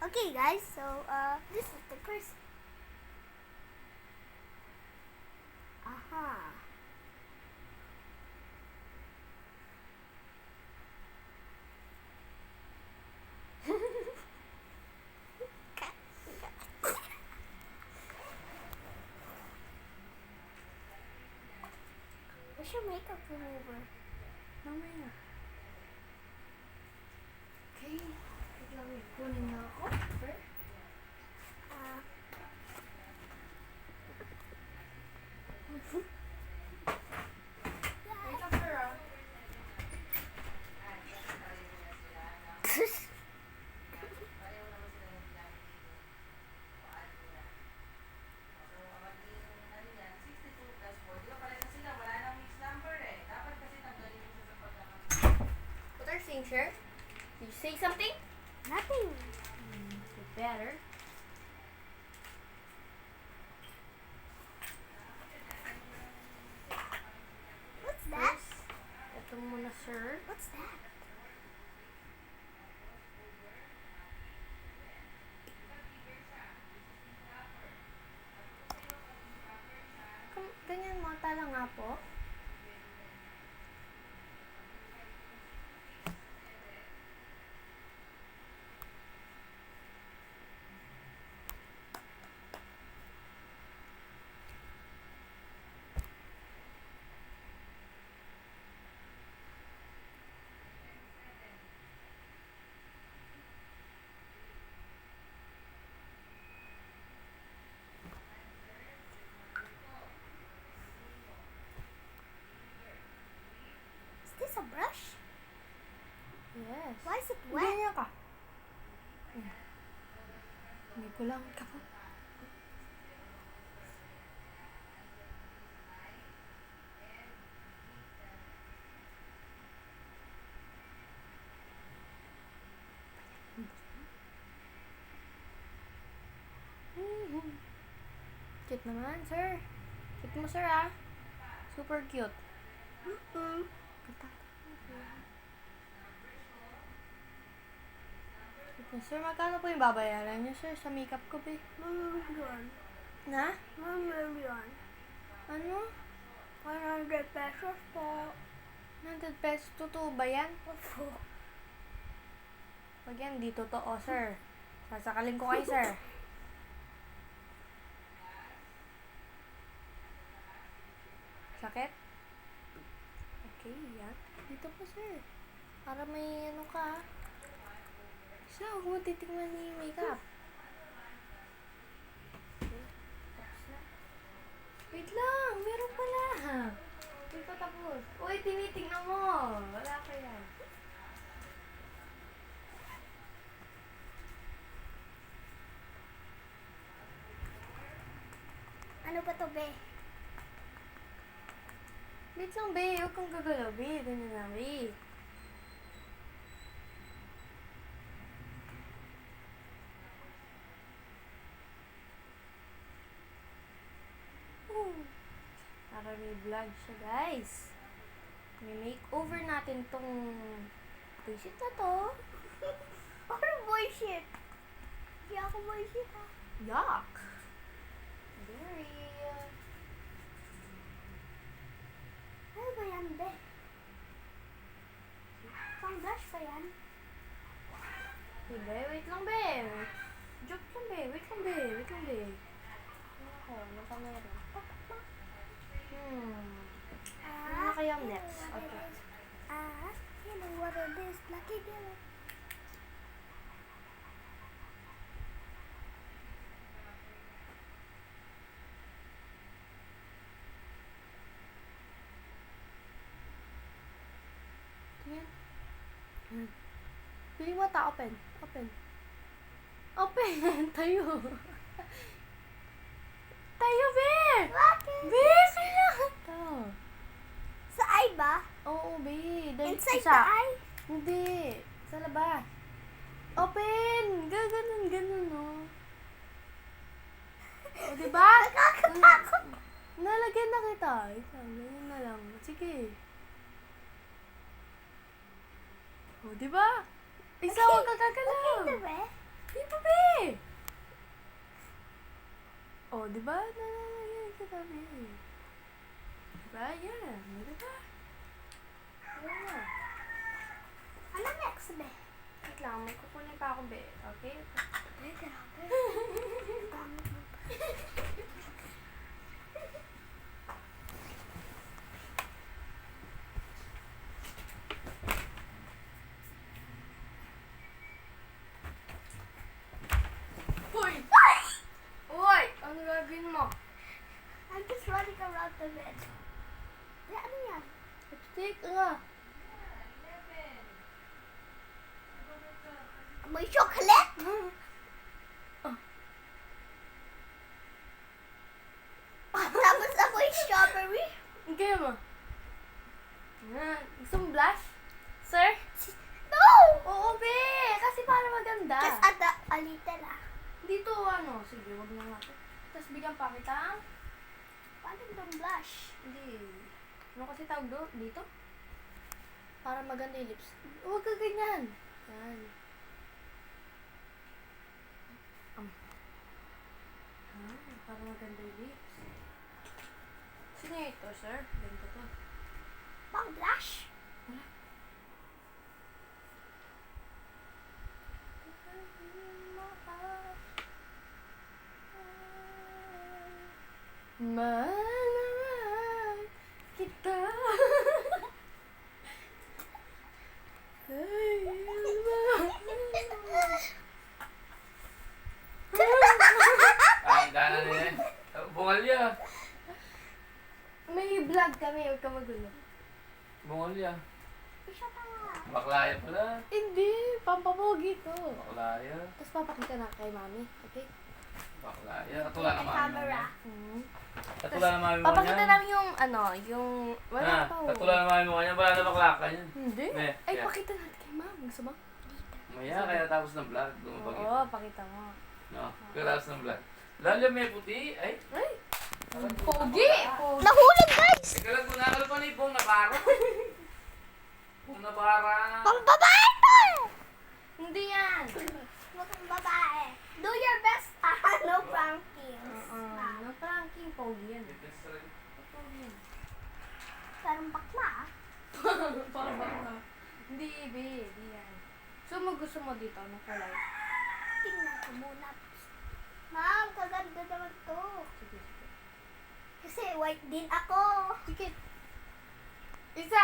Okay, guys, so this is the first. Aha. Where's your makeup remover? Mamaya. Okay. Wait lang, kunin na ako. Sir? Uh, Wait lang, sir, ah. What are you saying, sir? Did you say something? Nothing. You better. What's that? Ito muna, sir. What's that? Ganyan mo, tala nga po. Is this a brush? Yes. Why is it wet? Ganyan ka. Hindi ko lang ka po. Cute naman, sir. Cute mo, sir, ah. Super cute. Mm-mm. Cute mo, sir. Magkano po yung babayaran niyo, sir, sa makeup ko, be? $1 Na? $1 Ano? 100 pesos po. 100 pesos. Totoo ba yan? Opo. Pag yan, di totoo, sir. Sasakalin ko kayo, sir. Sakit? Okay, yan. Dito po, sir. Para may ano ka. Siya, huwag mo titignan ni makeup. Okay, tapos na. Wait lang, meron pala. Hindi pa tapos. Uy, tinitignan mo. Wala ka yan. Ano ba to, be? Wait lang, be. Huwag kang gagalaw, be. Ganyan na, be. Para may vlog siya, guys. May makeover natin tong visit na to. Ano bullshit? Hindi ako bullshit, ha? Yuck! Very... Ano ba yan, be? Pang brush pa yan? Hey, be, wait lang, be. Joke lang, be. Wait lang, be. Wait lang, be. Ako, ano pa meron? Ano na kaya ang next? Okay. You know what it is, Lucky Bill. Tingin. Pili mo ta, open. Open. Open! Tayo. Tayo, be! Bakit? Be, kailangan to. Sa eye ba? Oo, be. Dahil Inside isa. the eye? Hindi. Sa labas. Open! Gaganon, ganon, no? O, diba? Nakakatakot. Nalagyan na kita. Ikaw, ganyan na lang. Sige. O, diba? Isa, huwag ka gagalaw. Okay, be? Di pa, be! Oh, di ba? Nalalagyan kita, be. Diba? Yan. Di ba? Ayan na. Ano next, be? Wait lang, may kukunin pa ako, be. Okay? Teka lang, be. Gamit mo pa. Hoy! Uy! Ano gagawin mo? I'm just running around the bed. Be, ano yan? Lipstick? Nga. May chocolate? Tapos amoy strawberry? Kaya mo? Yan. Gusto mo blush? Sir? No! Oo, be! Kasi para maganda. Just add a little, ah. Dito, ano? Sige, wag na nga. Tapos bigyan pa kita. Paano itong blush? Hindi. Ano kasi tawag dito? Para maganda yung lips. Huwag ka ganyan. Yan. Para maganda yung lips. Sino ito, sir? Ganda to. Pang blush? Mahal kita. Ay, dana na yan. Bungal niya. May vlog kami, huwag ka magulo. Bungal niya. Siya pa nga. Baklaya pala. Hindi, pampapogi to. Baklaya. Tapos papakita na kay mami, okay? Baklaya. Katula May na mami mo camera. niya. Katula na mami mo Papakita niya. namin yung, ano, yung, wala Ah, pa katula na mami mo niya. Wala na baklaka yan. Hindi. Ne, Ay, kaya. pakita natin kay mami. Gusto mo? Maya, kaya tapos ng vlog. Lumabag Oo, pakita mo. No, kaya tapos ng vlog. Lalo may puti. Ay. Ay! Pogi! Pogi! Nahulog, guys! Teka lang, kunakal pa ni Pong nabara. Pong nabara. Pang babae to! Hindi yan! Pang babae. Do your best, no prankings. No pranking, pogi yan. Pogi yan. Parang bakla, ah. Parang baka. Hindi, be. Hindi yan. So, gusto mo dito? Anong kulay? Tingnan ko muna. Ma'am, kaganda naman to. Sige, sige. Kasi white din ako. Tikit. Isa!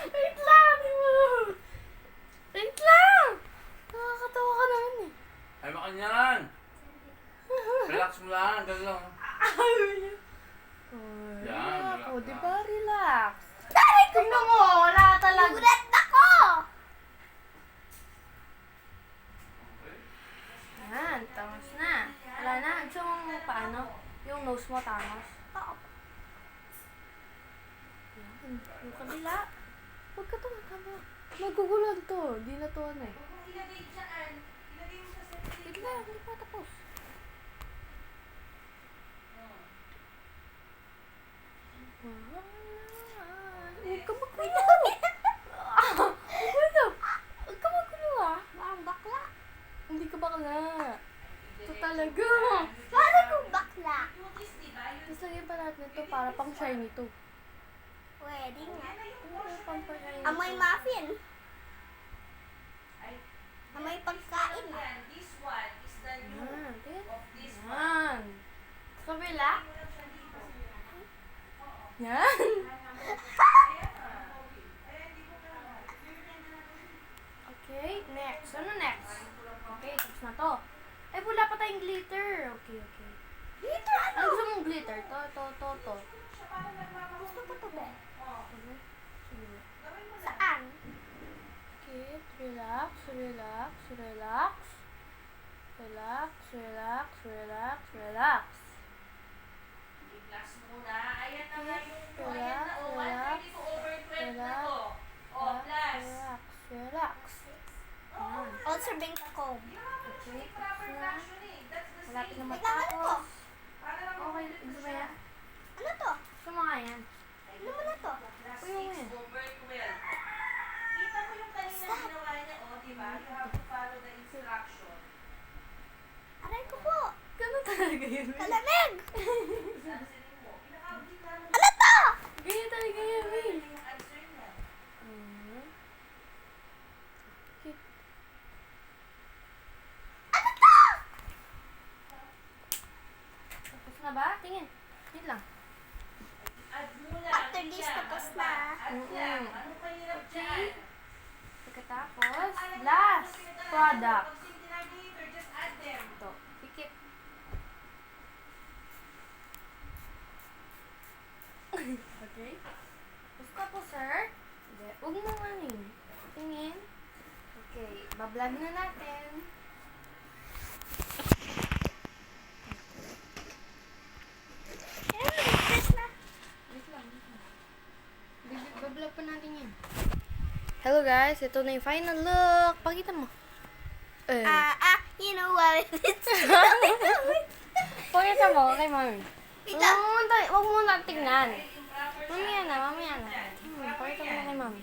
Wait lang! Wait lang! Nakakatawa ka naman eh. Ay, makanyan. Relax mo lang. Ganun lang. Yan, Relax. relax O, na. diba? Relax. Tingnan mo, wala talaga. Nagulat ako! Yan, tangos na. Wala na. Gusto mong paano? Yung nose mo tangos. Oo. Yan, yung kabila. Huwag ka tumatama. Magugulan to. Di na to ano eh. Wait lang, hindi pa tapos. Huwag ka magulo. Magulo. Huwag ka magulo ah. Parang bakla. Hindi ka bakla. Ito talaga. Paano kung bakla? Tapos lagyan pa natin ito para pang shiny to. Pwede nga. Pang shiny. Amoy muffin. Amoy pagkain. Yan. Yan. Sa kabila. Yan. Okay, next. Ano next? Okay, tapos na to. Ay, wala pa tayong glitter. Okay, okay. Dito Ano ano? gusto mong glitter? To. Gusto ko to, be. Okay. Sige. Saan? Okay, relax, relax, relax. Relax, relax, relax, relax. I-plus muna. Ayan na nga yung Relax, ayan na, oh, relax, 132 over 12 na relax, to. Oh, plus. Relax, relax. Yan. Also bring the comb. Okay, Proper tapos na. fraction eh. That's the Malapit na same. Teka, ano to? matapos. Para lang Okay, gusto mo yan? Ano to? Gusto mo nga yan? Ano mo na to? Plus Uy, 6 uy. over 12. Kalamig! Ano to? Ganyan talaga yan, Will. Yung answer niya. Ano to? Tapos na ba? Tingin. Yun lang. Add mo lang. After this, Yan. tapos na. Add lang. Ano pa hirap dyan? Pagkatapos, last product. Pag denominator, just add them. Ito. Pikit. Okay. Tapos sir. Hindi. Huwag mo ano yun. Tingin. Okay. Bablog na natin. This na. Wait lang. Bablog pa natin yan. Hello guys. Ito na yung final look. Pakita mo. You know what it is. Pakita mo kay mami. Ito. Huwag mo na tingnan. Mamaya na. Pakita mo na kay mami.